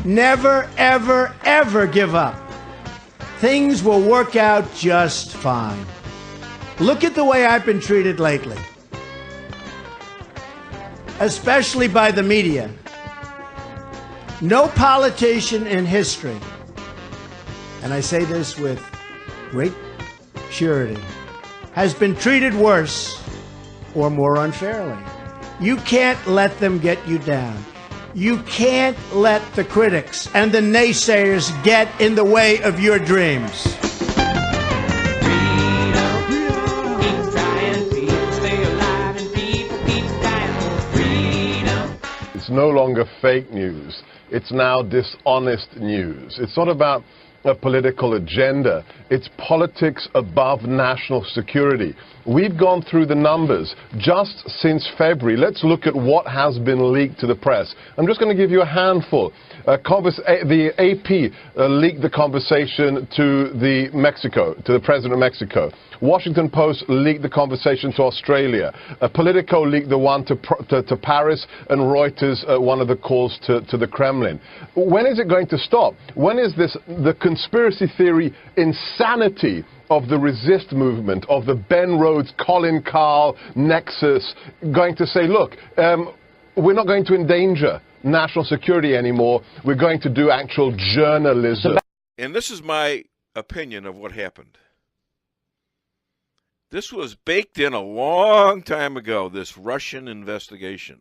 Never, ever, ever give up. Things will work out just fine. Look at the way I've been treated lately, especially by the media. No politician in history, and I say this with great surety, has been treated worse or more unfairly. You can't let them get you down. You can't let the critics and the naysayers get in the way of your dreams. It's no longer fake news. It's now dishonest news. It's not about a political agenda. It's politics above national security. We've gone through the numbers just since February. Let's look at what has been leaked to the press. I'm just going to give you a handful. The AP leaked the conversation to the president of Mexico. Washington Post leaked the conversation to Australia. Politico leaked the one to Paris, and Reuters one of the calls to the Kremlin. When is it going to stop? When is the conspiracy theory insanity of the resist movement, of the Ben Rhodes, Colin Kahl nexus, going to say, look, we're not going to endanger national security anymore. We're going to do actual journalism. And this is my opinion of what happened. This was baked in a long time ago, this Russian investigation.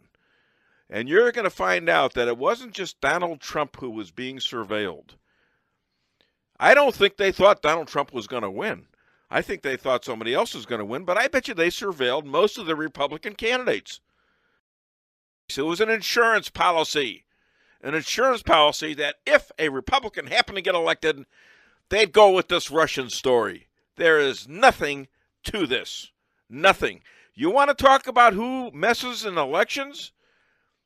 And you're going to find out that it wasn't just Donald Trump who was being surveilled. I don't think they thought Donald Trump was going to win. I think they thought somebody else was going to win, but I bet you they surveilled most of the Republican candidates. So it was an insurance policy that if a Republican happened to get elected, they'd go with this Russian story. There is nothing to this. Nothing. You want to talk about who messes in elections?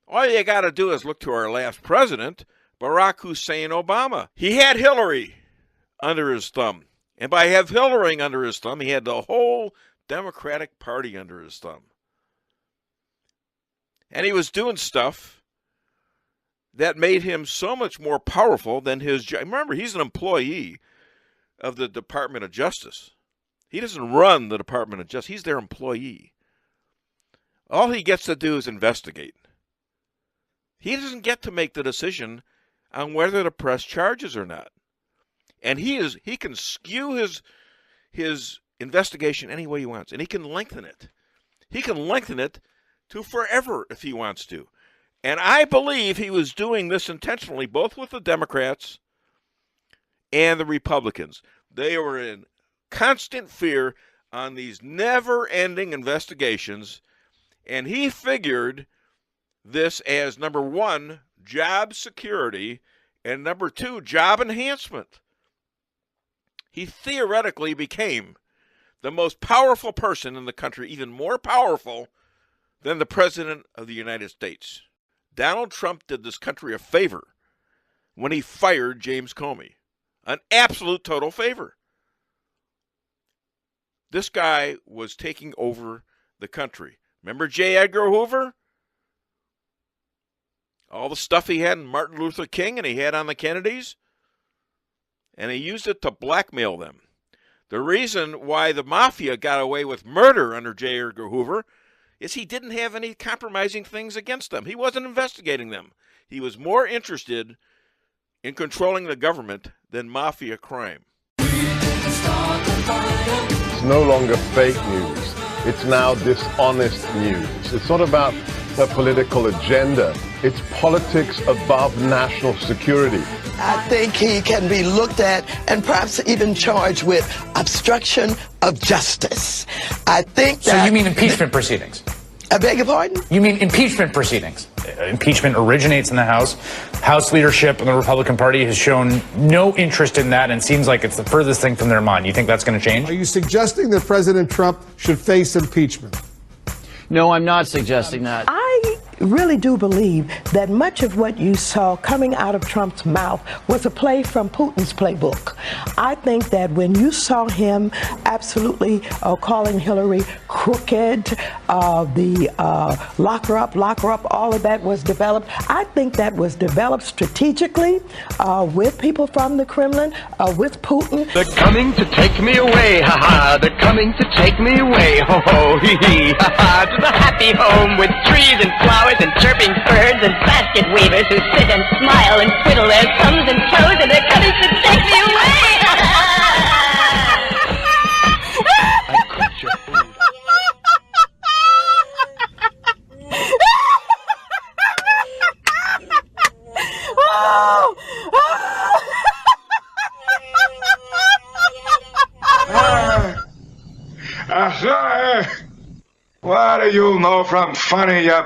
All you got to do is look to our last president, Barack Hussein Obama. He had Hillary under his thumb. And by have Hillary under his thumb, he had the whole Democratic Party under his thumb. And he was doing stuff that made him so much more powerful than his job. Remember, he's an employee of the Department of Justice. He doesn't run the Department of Justice. He's their employee. All he gets to do is investigate. He doesn't get to make the decision on whether to press charges or not. And he can skew his investigation any way he wants, and he can lengthen it. He can lengthen it to forever if he wants to. And I believe he was doing this intentionally, both with the Democrats and the Republicans. They were in constant fear on these never-ending investigations, and he figured this as, number one, job security, and number two, job enhancement. He theoretically became the most powerful person in the country, even more powerful than the President of the United States. Donald Trump did this country a favor when he fired James Comey. An absolute total favor. This guy was taking over the country. Remember J. Edgar Hoover? All the stuff he had in Martin Luther King and he had on the Kennedys? And he used it to blackmail them. The reason why the mafia got away with murder under J. Edgar Hoover is he didn't have any compromising things against them. He wasn't investigating them. He was more interested in controlling the government than mafia crime. It's no longer fake news. It's now dishonest news. It's not about a political agenda. It's politics above national security. I think he can be looked at and perhaps even charged with obstruction of justice. I think that... So you mean impeachment proceedings? I beg your pardon? You mean impeachment proceedings? Impeachment originates in the House. House leadership and the Republican Party has shown no interest in that and seems like it's the furthest thing from their mind. You think that's going to change? Are you suggesting that President Trump should face impeachment? No, I'm not suggesting that. I really do believe that much of what you saw coming out of Trump's mouth was a play from Putin's playbook. I think that when you saw him absolutely calling Hillary crooked, the lock her up, all of that was developed. I think that was developed strategically with people from the Kremlin, with Putin. They're coming to take me away, ha ha. They're coming to take me away, ho ho, hee hee, ha ha. To the happy home with trees and flowers and chirping birds and basket weavers who sit and smile and twiddle their thumbs and toes, and they're coming to take me away. I cooked your food. What do you know from funny, you